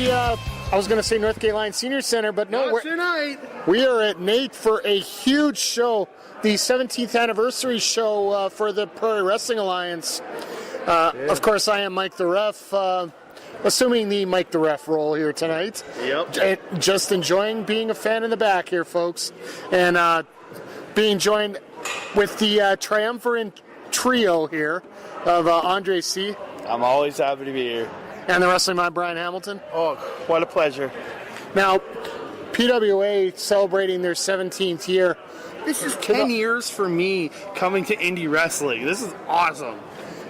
the, I was going to say Northgate Lions Senior Center, but no, tonight. We are at NAIT for a huge show, the 17th anniversary show for the Prairie Wrestling Alliance. Of course, I am Mike the Ref, assuming the Mike the Ref role here tonight. Yep. Just enjoying being a fan in the back here, folks, and being joined with the triumvirate trio here of Andre C. I'm always happy to be here. And the Wrestling Mind, Brian Hamilton. Oh, what a pleasure. Now, PWA celebrating their 17th year. This is 10 years for me coming to indie wrestling. This is awesome.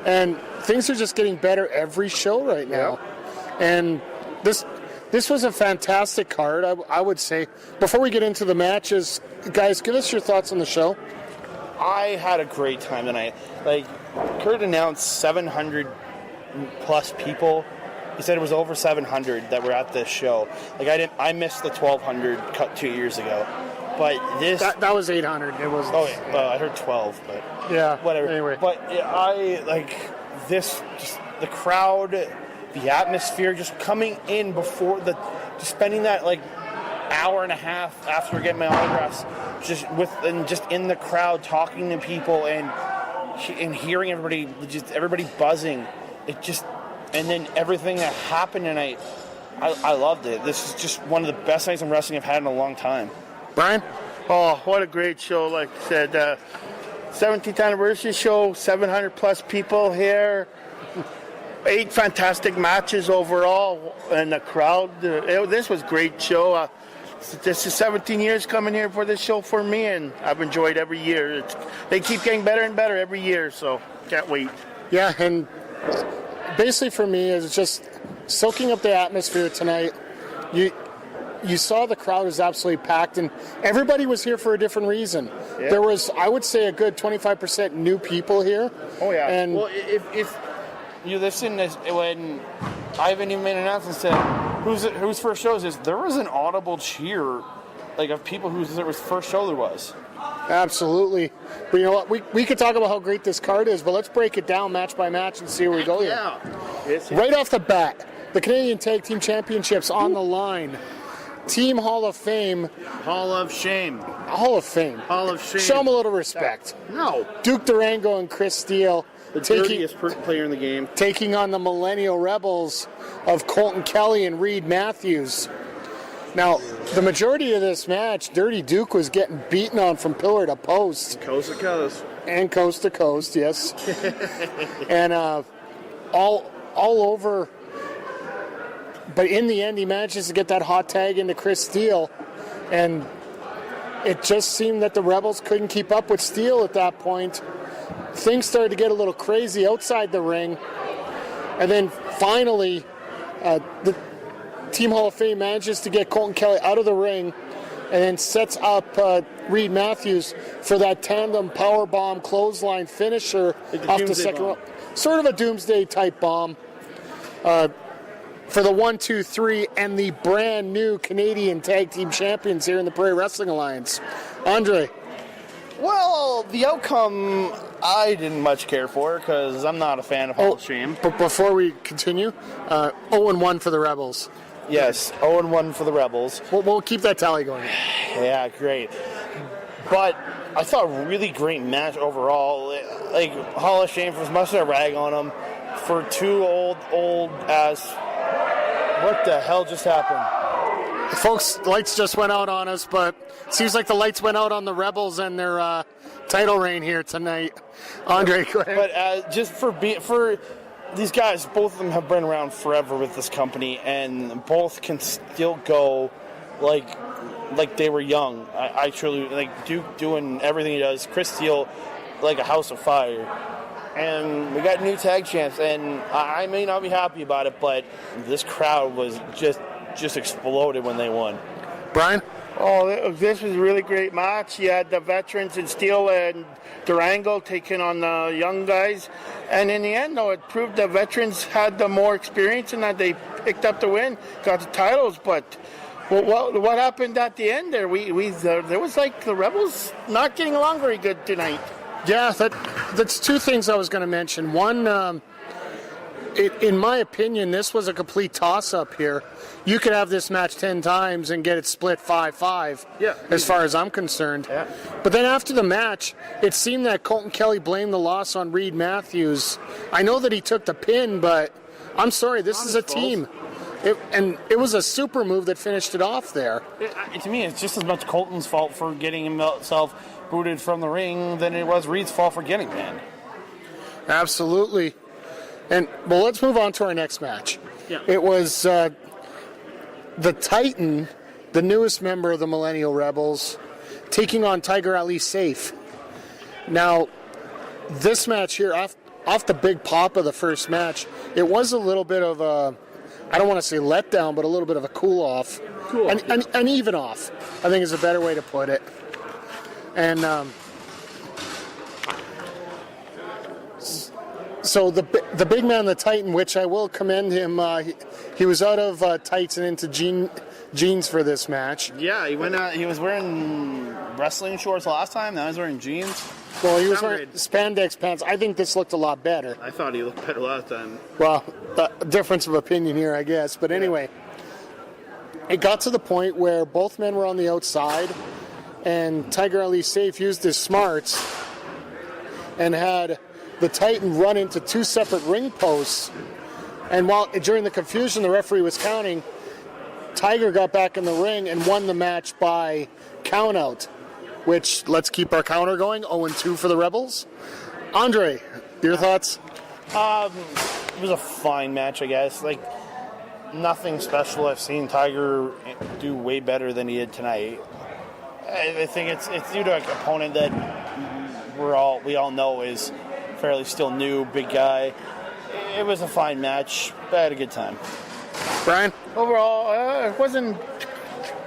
And things are just getting better every show right now. Yep. And this was a fantastic card, I would say. Before we get into the matches, guys, give us your thoughts on the show. I had a great time tonight. Like, Kurt announced 700 plus people. He said it was over 700 that were at this show. Like, I missed the 1,200 cut 2 years ago. But this... That was 800. It was... Oh, yeah. I heard 12, but... Yeah, whatever. Anyway. But I, like, this... Just the crowd, the atmosphere, just coming in before the... Just spending that, like, hour and a half after getting my autographs, just in the crowd, talking to people and hearing everybody buzzing. It just... And then everything that happened tonight, I loved it. This is just one of the best nights of wrestling I've had in a long time. Brian? Oh, what a great show. Like I said, 17th anniversary show, 700 plus people here. 8 fantastic matches overall, and the crowd. This was a great show. This is 17 years coming here for this show for me, and I've enjoyed every year. They keep getting better and better every year, so can't wait. Yeah, and basically for me, it's just soaking up the atmosphere tonight. You saw the crowd was absolutely packed, and everybody was here for a different reason. Yeah. There was, I would say, a good 25% new people here. Oh, yeah. And well, if you listen to when Ivan even made an announcement said, whose first show is this, there was an audible cheer, like, of people whose first show there was. Absolutely. But you know what? We could talk about how great this card is, but let's break it down match by match and see where we go here. Yeah. Right off the bat, the Canadian Tag Team Championships on the line. Team Hall of Fame. Hall of Shame. Hall of Fame. Hall of Shame. Show them a little respect. No. Duke Durango and Chris Steele. The dirtiest player in the game. Taking on the Millennial Rebels of Colton Kelly and Reed Matthews. Now, the majority of this match, Dirty Duke was getting beaten on from pillar to post. Coast to coast. And coast to coast, yes. And all over. But in the end, he manages to get that hot tag into Chris Steele. And it just seemed that the Rebels couldn't keep up with Steele at that point. Things started to get a little crazy outside the ring. And then finally, the Team Hall of Fame manages to get Colton Kelly out of the ring and then sets up Reed Matthews for that tandem powerbomb clothesline finisher off the second rope. Sort of a doomsday type bomb. For the 1, 2, 3, and the brand new Canadian Tag Team Champions here in the Prairie Wrestling Alliance. Andre. Well, the outcome I didn't much care for because I'm not a fan of Hall of Shame. But before we continue, 0-1 for the Rebels. Yes, 0-1 for the Rebels. We'll keep that tally going. Yeah, great. But I thought a really great match overall. Like, Hall of Shame, for as much as I rag on them, for two old as... What the hell just happened? Folks, lights just went out on us, but it seems like the lights went out on the Rebels and their title reign here tonight. Andre, go ahead. But just for these guys, both of them have been around forever with this company, and both can still go like they were young. I truly like Duke doing everything he does. Chris Steele, like a house of fire. And we got new tag champs, and I may not be happy about it, but this crowd was just exploded when they won. Brian? Oh, this was a really great match. You had the veterans in Steele and Durango taking on the young guys. And in the end, though, it proved the veterans had the more experience and that they picked up the win, got the titles. But what happened at the end there? There was like the Rebels not getting along very good tonight. Yeah, that's two things I was going to mention. One, in my opinion, this was a complete toss-up here. You could have this match 10 times and get it split 5-5, as far as I'm concerned. Yeah. But then after the match, it seemed that Colton Kelly blamed the loss on Reed Matthews. I know that he took the pin, but I'm sorry, this is a team. It was a super move that finished it off there. To me, it's just as much Colton's fault for getting himself booted from the ring than it was Reed's fault for getting banned. Absolutely. Well, let's move on to our next match. Yeah. It was the Titan, the newest member of the Millennial Rebels, taking on Tiger Ali Safe. Now, this match here, off the big pop of the first match, it was a little bit of a, I don't want to say letdown, but a little bit of a cool-off. Cool. An even-off, I think is a better way to put it. And so the big man, the Titan, which I will commend him, he was out of tights and into jeans for this match. Yeah, he went out. He was wearing wrestling shorts last time. Now he's wearing jeans. Well, he was wearing spandex pants. I think this looked a lot better. I thought he looked better last time. Well, difference of opinion here, I guess. But anyway, it got to the point where both men were on the outside, and Tiger Ali Safe used his smarts and had the Titan run into two separate ring posts. And during the confusion, the referee was counting, Tiger got back in the ring and won the match by countout, which, let's keep our counter going, 0-2 for the Rebels. Andre, your thoughts? It was a fine match, I guess. Like, nothing special. I've seen Tiger do way better than he did tonight. I think it's due to an opponent that we all know is fairly still new, big guy. It was a fine match. I had a good time. Brian? Overall, it wasn't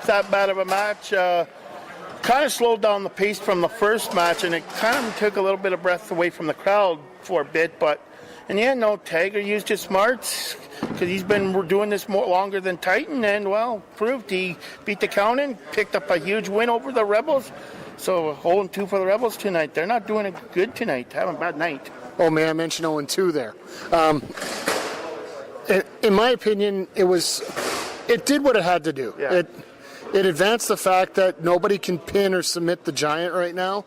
that bad of a match. Kind of slowed down the pace from the first match, and it kind of took a little bit of breath away from the crowd for a bit. But in the end, no, Tiger used his smarts because he's been doing this longer than Titan, and, well, proved he beat the counting, picked up a huge win over the Rebels. So 0-2 for the Rebels tonight. They're not doing it good tonight. Having a bad night. Oh, man, I mentioned 0-2 there. In my opinion, it did what it had to do. Yeah. It advanced the fact that nobody can pin or submit the Giant right now,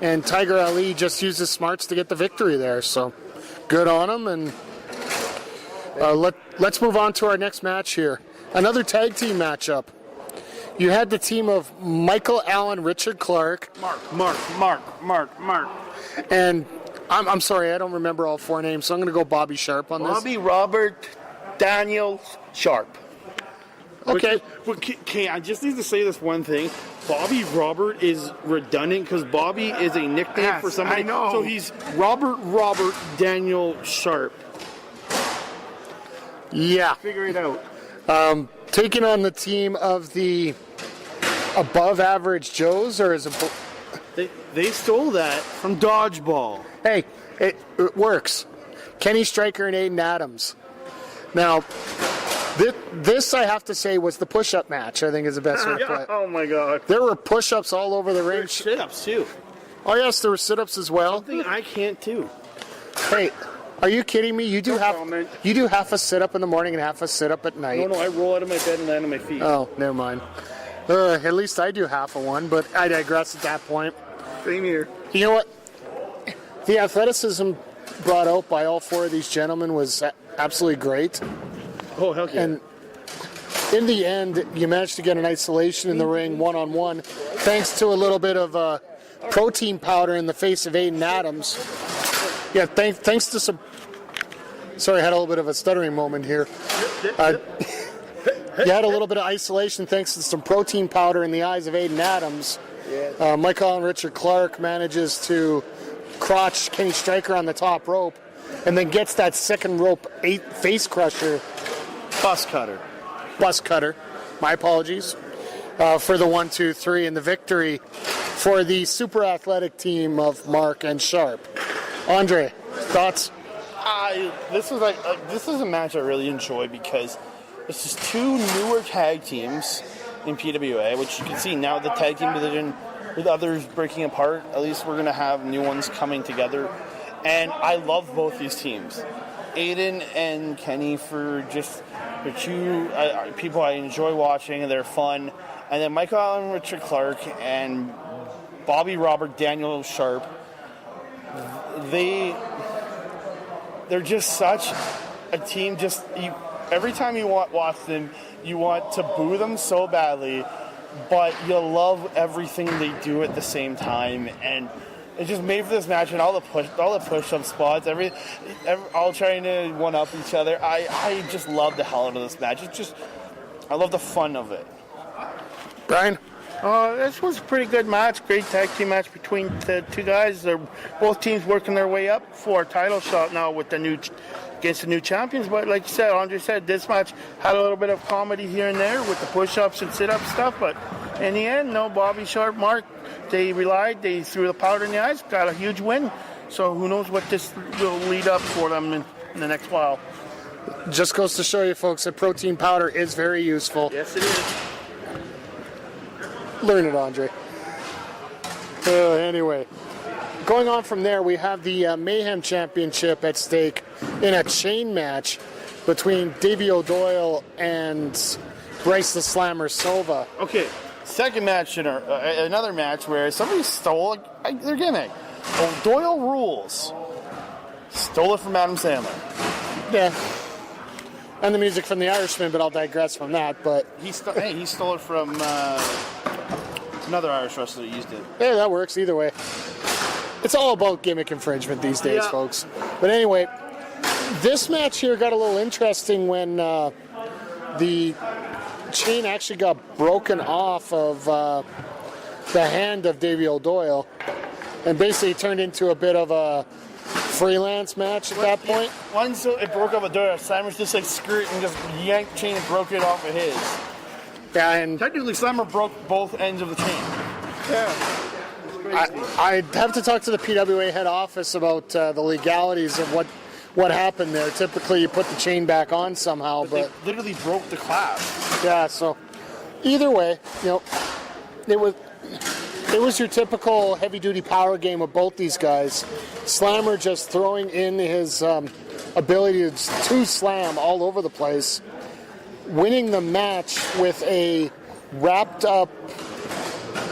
and Tiger Ali just used his smarts to get the victory there. So good on him, and let's move on to our next match here. Another tag team matchup. You had the team of Michael Allen, Richard Clark. Mark. And I'm sorry, I don't remember all four names, so I'm going to go Bobby Sharp on this. Bobby, Robert, Daniel, Sharp. Okay. Okay, I just need to say this one thing. Bobby Robert is redundant because Bobby is a nickname for somebody. I know. So he's Robert Daniel Sharp. Yeah. Figure it out. Taking on the team of the above average Joes, or is it? They stole that from Dodgeball. Hey, it works. Kenny Stryker and Aiden Adams. Now, this I have to say was the push-up match. I think is the best way to put it. Oh my God. There were push-ups all over the ring. Sit-ups too. Oh yes, there were sit-ups as well. Something I can't do. Hey, are you kidding me? You do comment. half a sit-up in the morning and half a sit-up at night. No, I roll out of my bed and land on my feet. Oh, never mind. At least I do half of one, but I digress at that point. Same here. You know what? The athleticism brought out by all four of these gentlemen was absolutely great. Oh, hell yeah. And in the end, you managed to get an isolation in the ring one-on-one, thanks to a little bit of protein powder in the face of Aiden Adams. Yeah, thanks to some... Sorry, I had a little bit of a stuttering moment here. You had a little bit of isolation thanks to some protein powder in the eyes of Aiden Adams. Michael and Richard Clark manages to crotch Kenny Stryker on the top rope and then gets that second rope face crusher. Bus cutter. My apologies. For the 1-2-3 and the victory for the super athletic team of Mark and Sharp. Andre, thoughts? This is a match I really enjoy because this is two newer tag teams in PWA, which you can see now the tag team division with others breaking apart. At least we're going to have new ones coming together. And I love both these teams. Aiden and Kenny for two people I enjoy watching, and they're fun. And then Michael Allen, Richard Clark, and Bobby Robert, Daniel Sharp. They're just such a team. Every time you watch them, you want to boo them so badly, but you love everything they do at the same time. And it's just made for this match, and all the push-up spots, all trying to one-up each other. I just love the hell out of this match. I love the fun of it. Brian? This was a pretty good match. Great tag team match between the two guys. They're both teams working their way up for a title shot now with against the new champions. But like you said, Andre said, this match had a little bit of comedy here and there with the push-ups and sit-up stuff. But in the end, no, Bobby Sharp, Mark, they threw the powder in the eyes, got a huge win. So who knows what this will lead up for them in the next while. Just goes to show you, folks, that protein powder is very useful. Yes, it is. Learn it, Andre. Anyway, going on from there, we have the Mayhem Championship at stake in a chain match between Davey O'Doyle and Bryce the Slammer Silva. Okay, second match, another match where somebody stole their gimmick. O'Doyle rules. Stole it from Adam Sandler. Yeah. And the music from The Irishman, but I'll digress from that. But he stole it from another Irish wrestler that used it. Yeah, that works either way. It's all about gimmick infringement these days, folks. But anyway, this match here got a little interesting when the chain actually got broken off of the hand of Davey O'Doyle and basically turned into a bit of a freelance match at that point. Once it broke up O'Doyle, Slammer's just like screwed and just yanked the chain and broke it off of his. Yeah, and technically Slammer broke both ends of the chain. Yeah. I'd have to talk to the PWA head office about the legalities of what happened there. Typically, you put the chain back on somehow, but they literally broke the clasp. Yeah, so either way, it was your typical heavy-duty power game of both these guys. Slammer just throwing in his ability to slam all over the place, winning the match with a wrapped-up...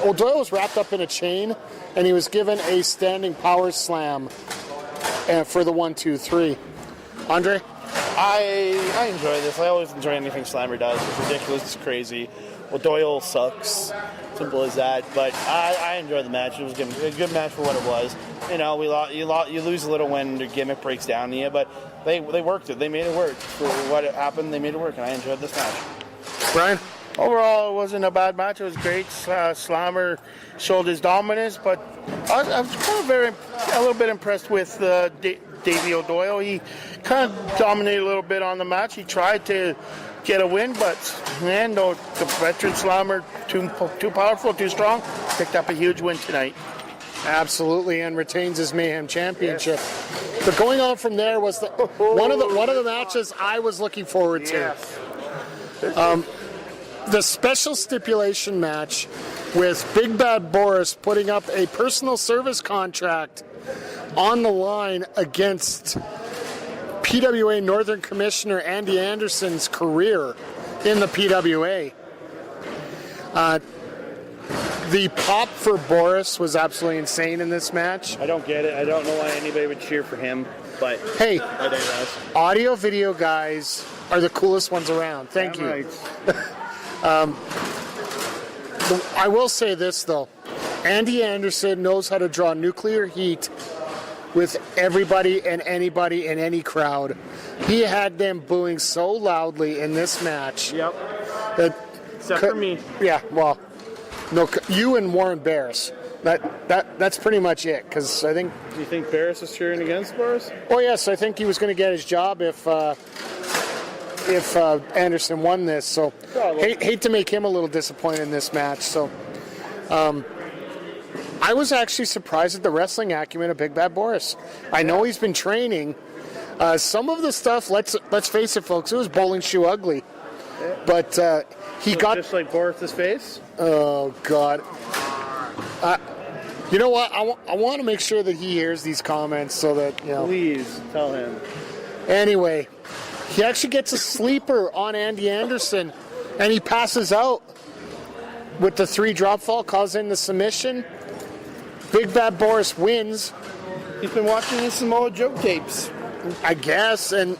O'Doyle was wrapped up in a chain, and he was given a standing power slam for the 1-2-3. Andre? I enjoy this. I always enjoy anything Slammer does. It's ridiculous. It's crazy. O'Doyle sucks. Simple as that. But I enjoyed the match. It was a good match for what it was. You lose a little when the gimmick breaks down to you, but they worked it. They made it work. For what happened, they made it work, and I enjoyed this match. Brian? Overall, it wasn't a bad match. It was great. Slammer showed his dominance, but I was kind of a little bit impressed with Davey O'Doyle. He kind of dominated a little bit on the match. He tried to get a win, but man, the veteran Slammer, too powerful, too strong, picked up a huge win tonight. Absolutely, and retains his Mayhem Championship. Yes. But going on from there was one of the matches I was looking forward to. Yes. The special stipulation match with Big Bad Boris putting up a personal service contract on the line against PWA Northern Commissioner Andy Anderson's career in the PWA. The pop for Boris was absolutely insane in this match. I don't get it. I don't know why anybody would cheer for him, but hey, I digress. Audio video guys are the coolest ones around. Thank you. Right. I will say this, though. Andy Anderson knows how to draw nuclear heat with everybody and anybody in any crowd. He had them booing so loudly in this match. Yep. Except for me. Yeah, well, no, you and Warren Barris. That's pretty much it, because I think... Do you think Barris was cheering against Boris? Oh, yes, I think he was going to get his job if Anderson won this, so hate to make him a little disappointed in this match. So I was actually surprised at the wrestling acumen of Big Bad Boris. I know he's been training. Some of the stuff, let's face it, folks, it was bowling shoe ugly. But he got just like Boris's face. Oh God! You know what? I want to make sure that he hears these comments so that Please tell him. Anyway, he actually gets a sleeper on Andy Anderson, and he passes out with the 3 drop fall, causing the submission. Big Bad Boris wins. He's been watching his Samoa Joe tapes, I guess, and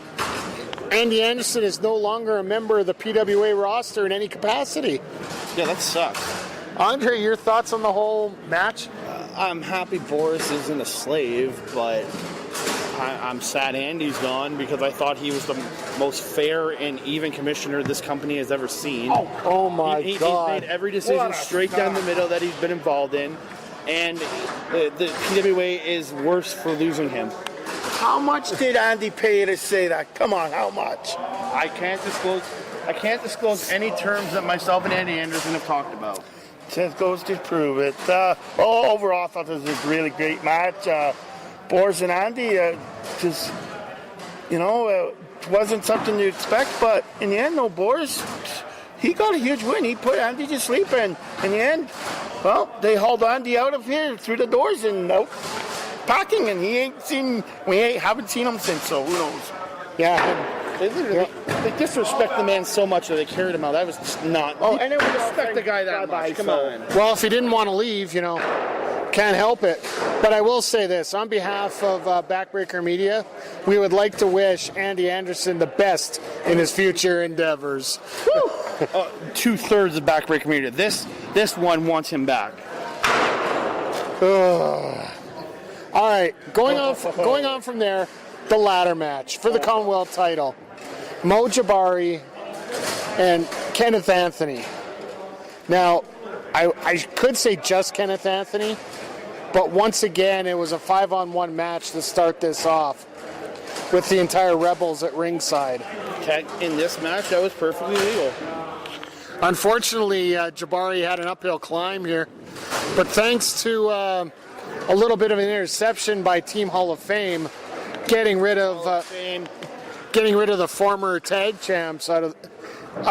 Andy Anderson is no longer a member of the PWA roster in any capacity. Yeah, that sucks. Andre, your thoughts on the whole match? I'm happy Boris isn't a slave, but I'm sad Andy's gone because I thought he was the most fair and even commissioner this company has ever seen. Oh my God. He's made every decision straight down the middle that he's been involved in, and the PWA is worse for losing him. How much did Andy pay you to say that? Come on, how much? I can't disclose any terms that myself and Andy Anderson have talked about. Just goes to prove it. Overall, I thought this was a really great match. Boris and Andy, wasn't something to expect, but in the end, Boris, he got a huge win. He put Andy to sleep, and in the end, well, they hauled Andy out of here through the doors and out packing, and we haven't seen him since, so who knows? Yeah. They disrespect the man so much that they carried him out. That was just not. Oh, and anyone respect the guy that much? Come on. Well, if he didn't want to leave, can't help it. But I will say this, on behalf of Backbreaker Media, we would like to wish Andy Anderson the best in his future endeavors. 2/3 of Backbreaker Media. This one wants him back. All right, going on from there, the ladder match for the Commonwealth title. Mo Jabari and Kenneth Anthony. Now, I could say just Kenneth Anthony, but once again, it was a 5-on-1 match to start this off with the entire Rebels at ringside. In this match, that was perfectly legal. Unfortunately, Jabari had an uphill climb here, but thanks to a little bit of an interception by Team Hall of Fame, getting rid of the former tag champs out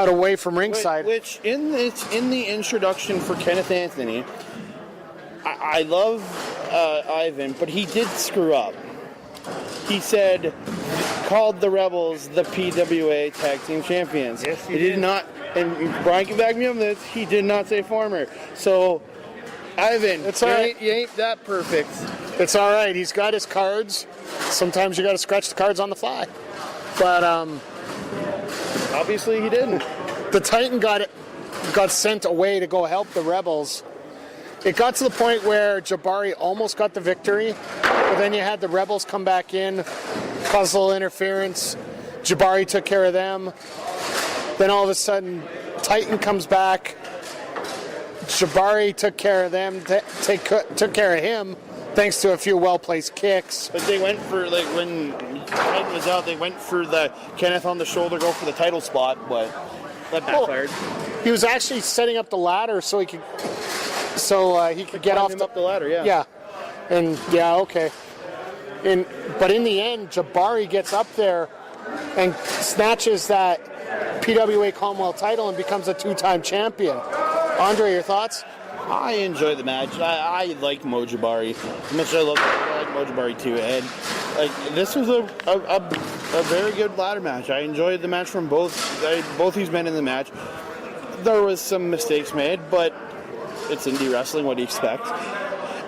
away from ringside. Which in the introduction for Kenneth Anthony, I love Ivan, but he did screw up. He called the Rebels the PWA Tag Team Champions. Yes, he did not. And Brian can back me up on this. He did not say former. So, Ivan, you ain't that perfect. It's all right. He's got his cards. Sometimes you got to scratch the cards on the fly. But obviously he didn't. The Titan got sent away to go help the Rebels. It got to the point where Jabari almost got the victory, but then you had the Rebels come back in, cause a little interference. Jabari took care of them. Then all of a sudden, Titan comes back. Jabari took care of them, took care of him, thanks to a few well-placed kicks. But they went for, when Titan was out, they went for the Kenneth on the shoulder, go for the title spot, but that backfired. He was actually setting up the ladder so he could get off up the ladder, yeah. Yeah. And, yeah, okay. But in the end, Jabari gets up there and snatches that PWA Commonwealth title and becomes a 2-time champion. Andre, your thoughts? I enjoyed the match. I like Mo Jabari. As much as I like Mo Jabari too. And this was a very good ladder match. I enjoyed the match from both these men in the match. There was some mistakes made, but it's indie wrestling. What do you expect?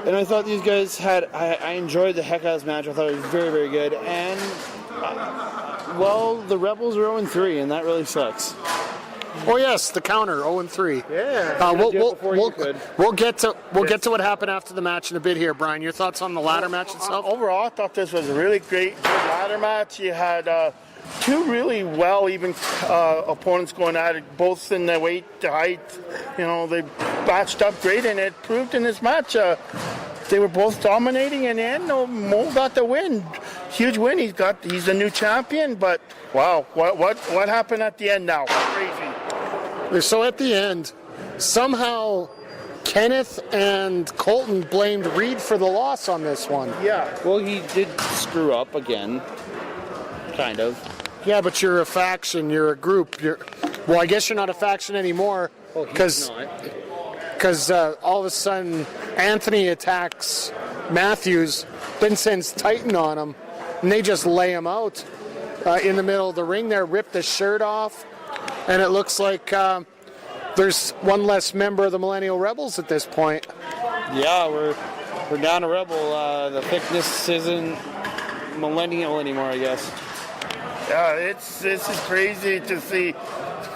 And I thought these guys I enjoyed the heck out of this match. I thought it was very, very good. And the Rebels are 0-3, and that really sucks. Oh yes, the counter 0-3. Yeah. We'll get to what happened after the match in a bit here, Brian. Your thoughts on the ladder match itself? Overall, I thought this was a really great ladder match. You had two really even opponents going at it, both in the weight to height. They matched up great, and it proved in this match. They were both dominating, and then Mo got the win. Huge win. He's the new champion. But wow, what happened at the end now? Crazy. So at the end, somehow Kenneth and Colton blamed Reed for the loss on this one. Yeah. Well, he did screw up again, kind of. Yeah, but you're a faction. You're a group. I guess you're not a faction anymore. Because all of a sudden Anthony attacks Matthews, then sends Titan on him, and they just lay him out. in the middle of the ring there, ripped the shirt off, and it looks like there's one less member of the Millennial Rebels at this point. Yeah, we're down a Rebel. The thickness isn't millennial anymore, I guess. Yeah, this is crazy to see.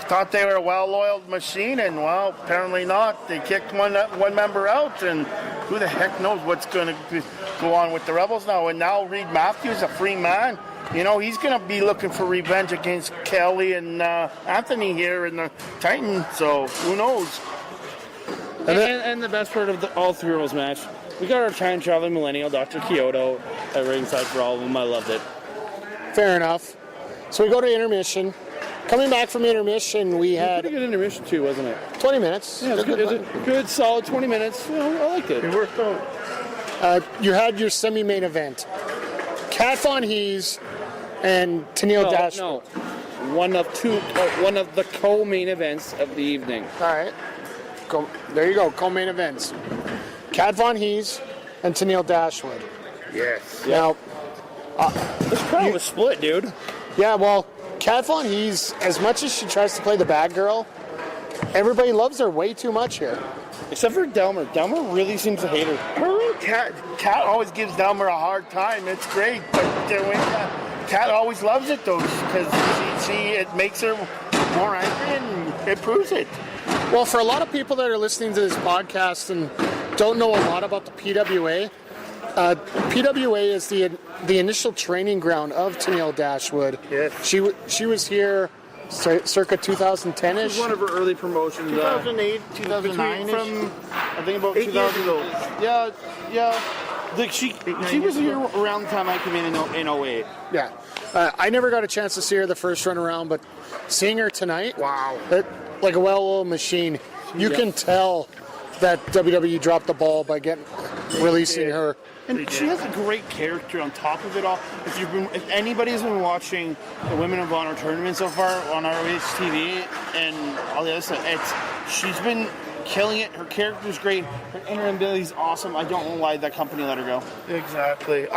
Thought they were a well-oiled machine, and well, apparently not. They kicked one member out, and who the heck knows what's going to go on with the Rebels now. And now Reed Matthews, a free man, you know, he's going to be looking for revenge against Kelly and Anthony here in the Titan. So who knows? And the best part of the all three Rebels match, we got our time traveling millennial, Dr. Kyoto, at ringside for all of them. I loved it. Fair enough. So we go to intermission. Coming back from intermission, we had Pretty good intermission too, wasn't it? 20 minutes. Yeah, it was a good, solid 20 minutes. You know, I liked it. It worked out. You had your semi-main event. Kat Von Hees and Tenille Dashwood. No, one of the co-main events of the evening. All right. There you go, co-main events. Kat Von Hees and Tenille Dashwood. Yes. Now, This crowd was split, dude. yeah, well, Kat Von Hees, as much as she tries to play the bad girl, everybody loves her way too much here. Except for Delmer. Delmer really seems to hate her. Her and Kat always gives Delmer a hard time. It's great, but Kat always loves it though, because it makes her more angry and it proves it. Well, for a lot of people that are listening to this podcast and don't know a lot about the PWA, PWA is the initial training ground of Tenille Dashwood. Yes. She was here circa 2010-ish. It was one of her early promotions. 2008, 2009 from I think about 8 years 2000. ago. Yeah. Like she was here around the time I came in 08. Yeah. I never got a chance to see her the first run around, but seeing her tonight, Wow. Like a well-oiled machine, you can tell that WWE dropped the ball by releasing her. And she has a great character on top of it all. If anybody's been watching the Women of Honor tournament so far on ROH TV and all the other stuff, she's been killing it. Her character's great. Her in-ring ability's awesome. I don't know why that company let her go. Exactly.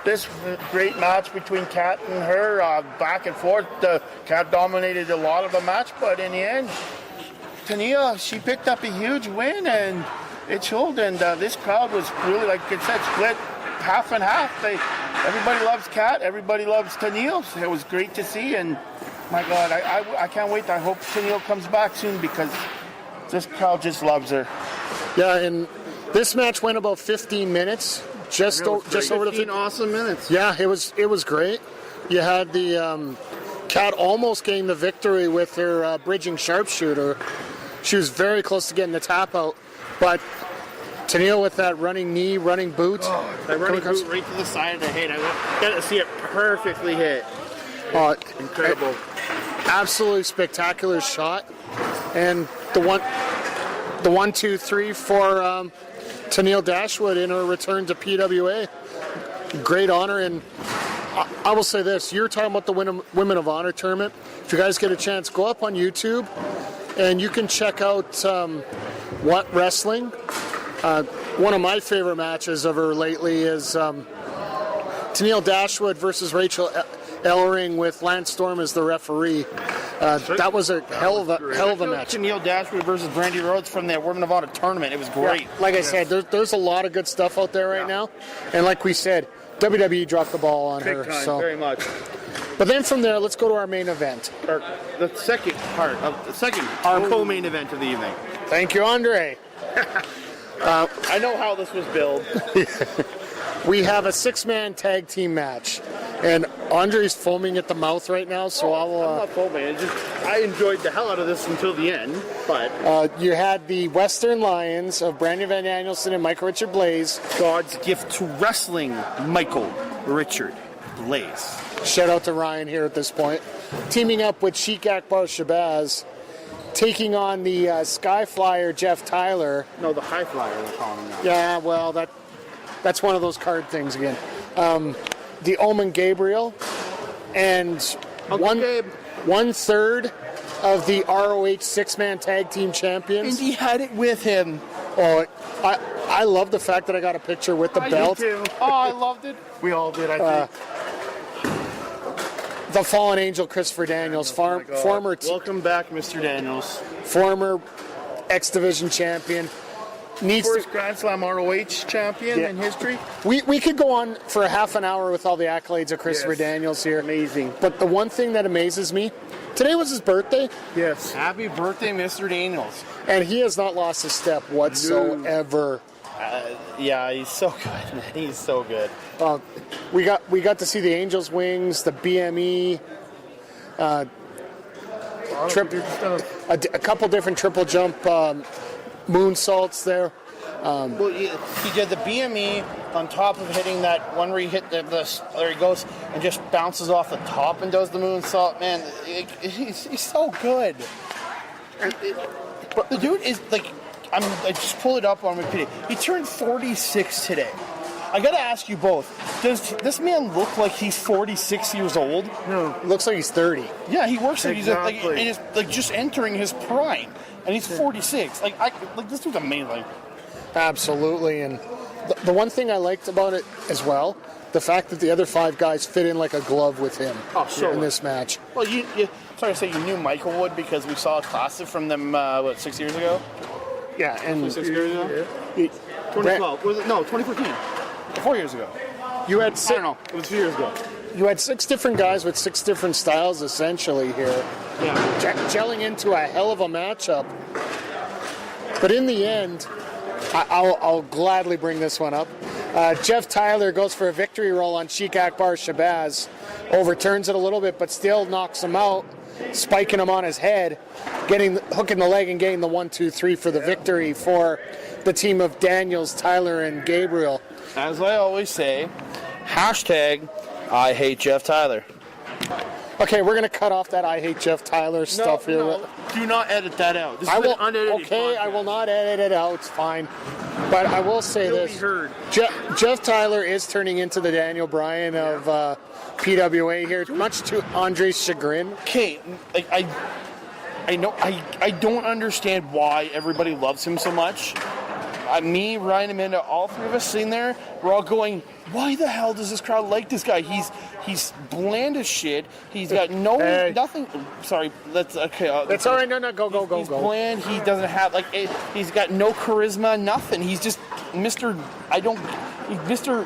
This great match between Kat and her, back and forth. Kat dominated a lot of the match, but in the end, Tenille, she picked up a huge win, and it showed. And this crowd was really, like it said, split half and half. Everybody loves Kat. Everybody loves Tenille. It was great to see, and my God, I can't wait. I hope Tenille comes back soon because this crowd just loves her. Yeah, and this match went about 15 minutes, just over the 15 awesome minutes. Yeah, it was great. You had the Kat almost getting the victory with her bridging sharpshooter. She was very close to getting the tap out, but Tenille with that running knee, running boot. That running boot right to the side of the head. I got to see it perfectly hit. Incredible. Absolutely spectacular shot. And the 1, 2, 3 for Tenille Dashwood in her return to PWA. Great honor, and I will say this: you're talking about the Women of Honor tournament. If you guys get a chance, go up on YouTube, and you can check out What Wrestling. One of my favorite matches of her lately is Tenille Dashwood versus Rachel Ellering with Lance Storm as the referee. That was a hell of a match. Tenille Dashwood versus Brandy Rhodes from the Women of Honor tournament. It was great. Yeah, like I said, there's a lot of good stuff out there right now, and like we said, WWE dropped the ball on Big her. time, So, very much. but then from there, let's go to our main event. Or the second part of our co-main event of the evening. Thank you, Andre. I know how this was billed. We have a 6-man tag team match, and Andre's foaming at the mouth right now. So I'm not foaming. I enjoyed the hell out of this until the end. But you had the Western Lions of Brandon Van Danielson and Michael Richard Blaze. God's gift to wrestling, Michael Richard Blaze. Shout out to Ryan here at this point. Teaming up with Sheik Akbar Shabazz, taking on the Sky Flyer Jeff Tyler. No, the High Flyer they're calling him now. Yeah, well, that's one of those card things again. The Omen Gabriel, and one third of the ROH 6-man tag team champions. And he had it with him. Oh, I love the fact that I got a picture with the belt. Oh, I loved it. We all did, I think. the fallen angel, Christopher Daniels, former Welcome back, Mr. Daniels. former X Division champion. First Grand Slam ROH champion in history. We could go on for a half an hour with all the accolades of Christopher Daniels here. Amazing. But the one thing that amazes me, today was his birthday, Yes. Happy birthday, Mr. Daniels. and he has not lost a step whatsoever. Yeah, he's so good, man. He's so good. We got to see the Angels wings, the BME, a couple different triple jump moonsaults there. Well, he did the BME on top of hitting that one where he hit there he goes and just bounces off the top and does the moonsault. Man, he's so good. But the dude is like, I just pulled it up on Wikipedia. He turned 46 today. I gotta ask you both, does this man look like he's 46 years old? No. Looks like he's 30. Yeah, he works like Exactly. he's like just entering his prime, and he's 46. Like this dude's amazing. Absolutely, and the one thing I liked about it as well, the fact that the other 5 guys fit in like a glove with him in this match. Well, sorry to say you knew Michael would because we saw a classic from them 6 years ago. Yeah, and 6 years ago. he- 2012. Was it? No, 2014. 4 years ago. you had I six, don't know. It was a few years ago. you had 6 different guys with 6 different styles essentially here, Yeah. gelling into a hell of a matchup. But in the end, I'll gladly bring this one up. Jeff Tyler goes for a victory roll on Sheik Akbar Shabazz, overturns it a little bit, but still knocks him out, spiking him on his head, hooking the leg and getting the 1-2-3 for the victory for the team of Daniels, Tyler, and Gabriel. As I always say, hashtag I hate Jeff Tyler. Okay, we're gonna cut off that I hate Jeff Tyler stuff here. No, do not edit that out. This is I will. an unedited Okay, I podcast. will not edit it out. It's fine. But I will say It'll this: be heard. Jeff Tyler is turning into the Daniel Bryan of PWA here, much to Andre's chagrin. Okay, like I know I don't understand why everybody loves him so much. Me, Ryan, Amanda, all 3 of us sitting there, we're all going, why the hell does this crowd like this guy? He's bland as shit. He's got nothing. Sorry, that's okay. It's all right. No, go. He's bland. He doesn't have he's got no charisma. Nothing. He's just Mr. Mr.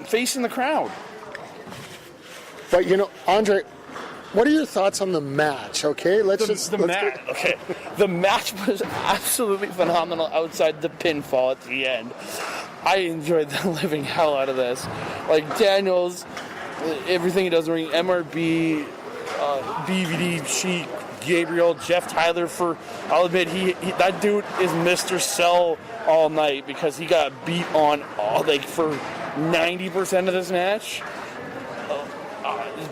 Face in the crowd. But Andre, what are your thoughts on the match? Okay, The match was absolutely phenomenal outside the pinfall at the end. I enjoyed the living hell out of this. Like Daniels, everything he does, ring MRB, BVD, Sheik, Gabriel, Jeff Tyler. I'll admit, he that dude is Mr. Sell all night because he got beat on for 90% of this match.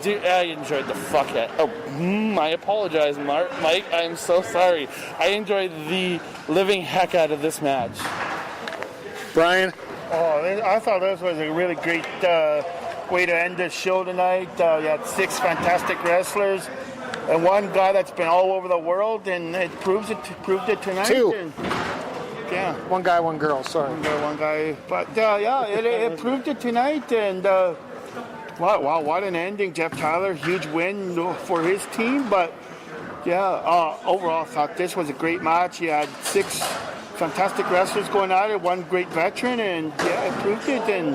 Dude, I enjoyed the fuck out. I apologize, Mike. I'm so sorry. I enjoyed the living heck out of this match. Brian. I thought this was a really great way to end the show tonight. You had 6 fantastic wrestlers and one guy that's been all over the world, and it proved it tonight. 2. And, yeah. One guy, one girl. Sorry. One guy. But it proved it tonight, and wow, what an ending. Jeff Tyler, huge win for his team. But overall, I thought this was a great match. You had 6 fantastic wrestlers going at it, one great veteran, and it proved it. And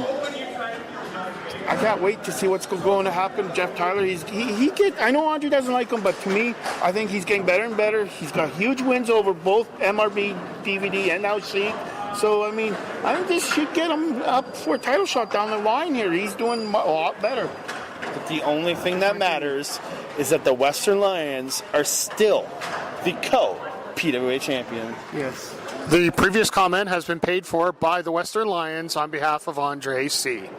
I can't wait to see what's going to happen. Jeff Tyler, I know Andre doesn't like him, but to me, I think he's getting better and better. He's got huge wins over both MRB, DVD, and now Sheik. So, I think this should get him up for a title shot down the line here. He's doing a lot better. But the only thing that matters is that the Western Lions are still the co-PWA champion. Yes. The previous comment has been paid for by the Western Lions on behalf of Andre C.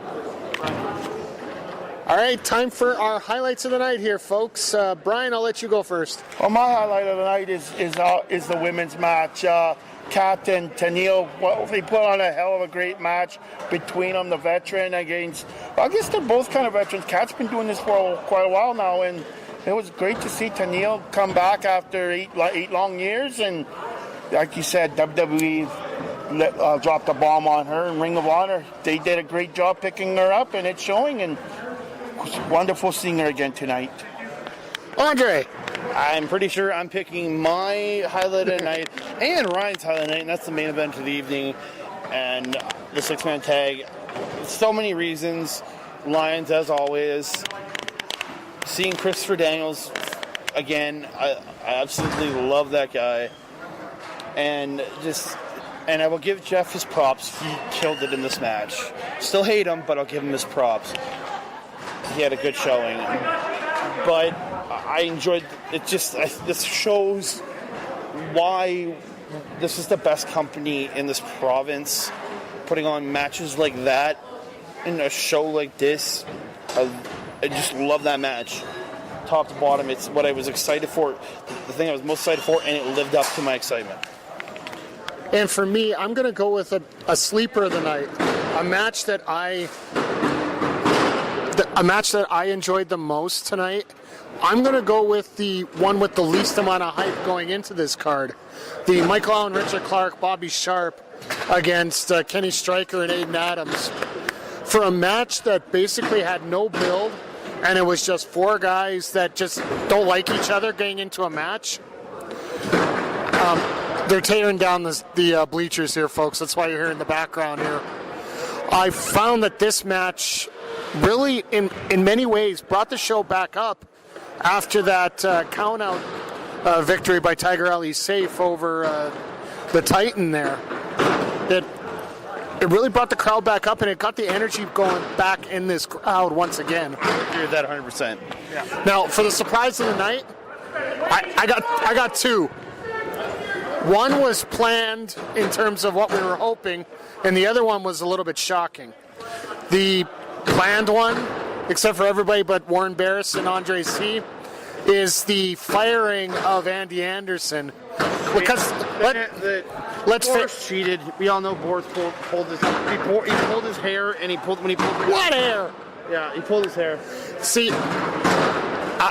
All right, time for our highlights of the night here, folks. Brian, I'll let you go first. Well, my highlight of the night is the women's match. Kat and Tenille, they put on a hell of a great match between them, the veteran against, I guess they're both kind of veterans. Kat's been doing this for quite a while now, and it was great to see Tenille come back after eight long years, and like you said, WWE dropped a bomb on her, and Ring of Honor, they did a great job picking her up, and it's showing, and wonderful singer again tonight. Andre. I'm pretty sure I'm picking my highlight of the night and Ryan's highlight of the night, and that's the main event of the evening and the six-man tag. So many reasons. Lions, as always. Seeing Christopher Daniels again, I absolutely love that guy. And I will give Jeff his props. He killed it in this match. Still hate him, but I'll give him his props. He had a good showing. But I enjoyed it. This shows why this is the best company in this province, putting on matches like that in a show like this. I just love that match, top to bottom. It's what I was excited for, the thing I was most excited for, and it lived up to my excitement. And for me, I'm going to go with a sleeper of the night, a match that I enjoyed the most tonight. I'm going to go with the one with the least amount of hype going into this card. The Michael Allen, Richard Clark, Bobby Sharp against Kenny Stryker and Aiden Adams. For a match that basically had no build, and it was just four guys that just don't like each other getting into a match. They're tearing down the bleachers here, folks. That's why you're hearing the background here. I found that this match really, in many ways, brought the show back up after that count-out victory by Tiger Ali Safe over the Titan there. It really brought the crowd back up, and it got the energy going back in this crowd once again. I agree with that 100%. Yeah. Now, for the surprise of the night, I got two. One was planned in terms of what we were hoping, and the other one was a little bit shocking. The planned one, except for everybody but Warren Barris and Andre C., is the firing of Andy Anderson. Because Boris cheated. We all know Boris pulled his hair, and what hair? Yeah, he pulled his hair. See,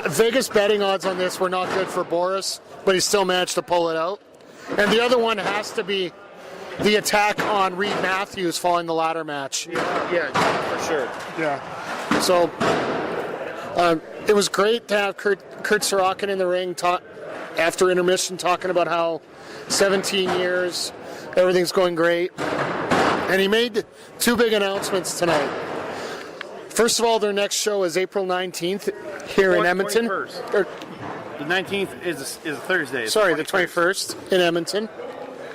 Vegas betting odds on this were not good for Boris, but he still managed to pull it out. And the other one has to be the attack on Reed Matthews following the ladder match. Yeah, for sure. Yeah. So it was great to have Kurt Sorokin in the ring after intermission talking about how 17 years, everything's going great. And he made two big announcements tonight. First of all, their next show is April 19th here in Edmonton. 21st. The 19th is a Thursday. Sorry, the 21st in Edmonton.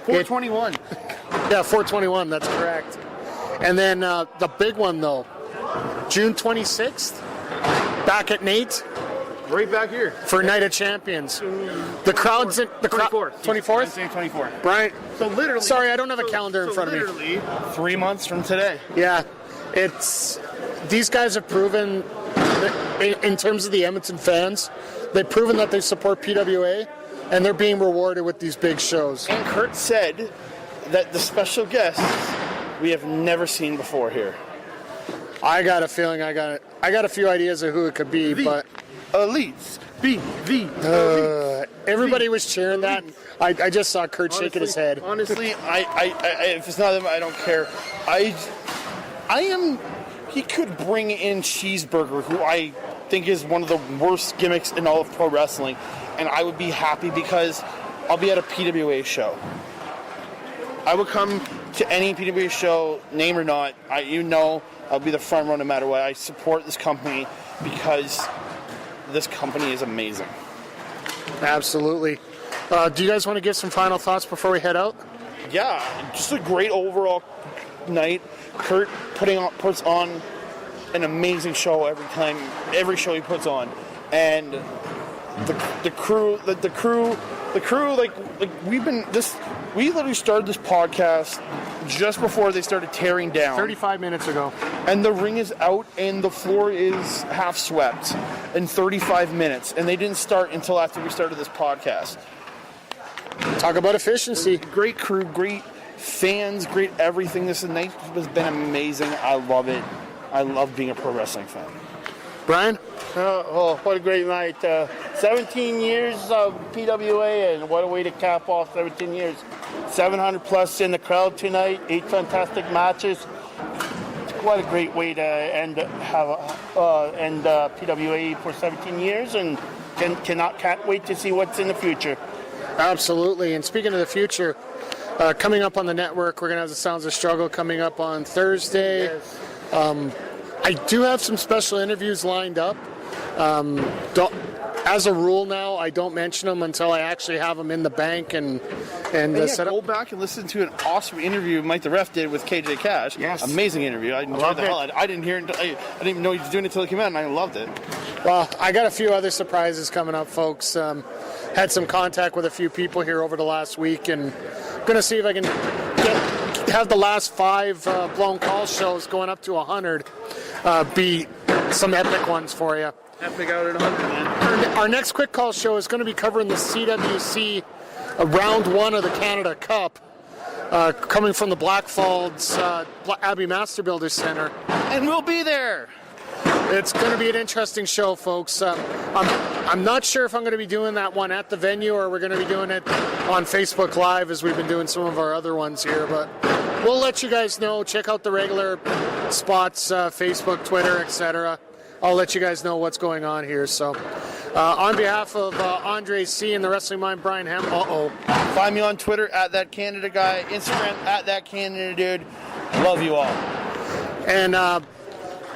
421. Yeah, 421, that's correct. And then the big one, though, June 26th, back at NAIT. Right back here. For Night of Champions. The crowd's in the 24th. 24th? 24th. Brian. So literally. Sorry, I don't have a calendar in front of me. Literally 3 months from today. Yeah. These guys have proven that in terms of the Edmonton fans, they've proven that they support PWA, and they're being rewarded with these big shows. And Kurt said that the special guests we have never seen before here. I got a feeling I got a few ideas of who it could be, but Elites. Everybody was cheering that. I just saw Kurt shaking his head. Honestly, if it's not them, I don't care. He could bring in Cheeseburger, who I think is one of the worst gimmicks in all of pro wrestling, and I would be happy because I'll be at a PWA show. I would come to any PWA show, name or not. I'll be the front row no matter what. I support this company because this company is amazing. Absolutely. Do you guys want to give some final thoughts before we head out? Yeah, just a great overall night. Kurt puts on an amazing show every show he puts on, and the crew, we literally started this podcast just before they started tearing down. 35 minutes ago. And the ring is out and the floor is half swept in 35 minutes, and they didn't start until after we started this podcast. Talk about efficiency. Great crew, great fans, great everything. This night has been amazing. I love it. I love being a pro wrestling fan. Brian? What a great night. 17 years of PWA, and what a way to cap off 17 years. 700 plus in the crowd tonight, 8 fantastic matches. what a great way to end PWA for 17 years, and can't wait to see what's in the future. Absolutely. And speaking of the future, coming up on the network, we're going to have the Sounds of Struggle coming up on Thursday. Yes. I do have some special interviews lined up. As a rule now, I don't mention them until I actually have them in the bank and set Go up. back and listen to an awesome interview Mike the Ref did with KJ Cash. Yes. Amazing interview. I enjoyed the hell out of it. I didn't hear it. I didn't even know he was doing it until he came out, and I loved it. Well, I got a few other surprises coming up, folks. Had some contact with a few people here over the last week, and going to see if I can have the last 5 blown call shows going up to 100 be some epic ones for you. Epic out at 100, man. Our next quick call show is going to be covering the CWC round 1 of the Canada Cup, coming from the Blackfalds Abbey Master Builder Center. And we'll be there. It's going to be an interesting show, folks. I'm not sure if I'm going to be doing that one at the venue or we're going to be doing it on Facebook Live as we've been doing some of our other ones here, but we'll let you guys know. Check out the regular spots, Facebook, Twitter, etc. I'll let you guys know what's going on here. So, on behalf of Andre C. and the Wrestling Mind, Brian Ham. Find me on Twitter at That Canada Guy, Instagram at That Canada Dude. Love you all. And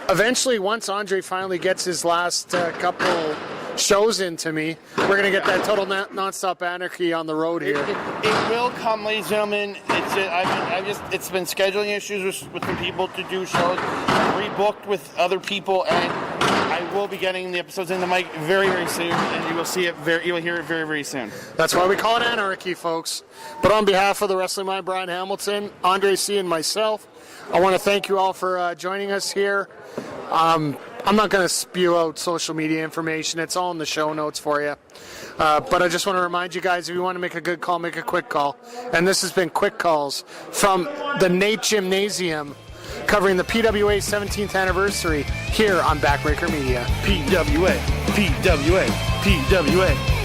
eventually, once Andre finally gets his last couple shows into me, we're going to get that total nonstop anarchy on the road here. It will come, ladies and gentlemen. It's been scheduling issues with the people to do shows. Rebooked with other people, and I will be getting the episodes in the mic very, very soon, and you will see it. You will hear it very, very soon. That's why we call it anarchy, folks. But on behalf of the Wrestling Mind, Brian Hamilton, Andre C., and myself, I want to thank you all for joining us here. I'm not going to spew out social media information. It's all in the show notes for you. But I just want to remind you guys, if you want to make a good call, make a quick call. And this has been Quick Calls from the NAIT Gymnasium, covering the PWA 17th anniversary here on Backbreaker Media. PWA, PWA, PWA.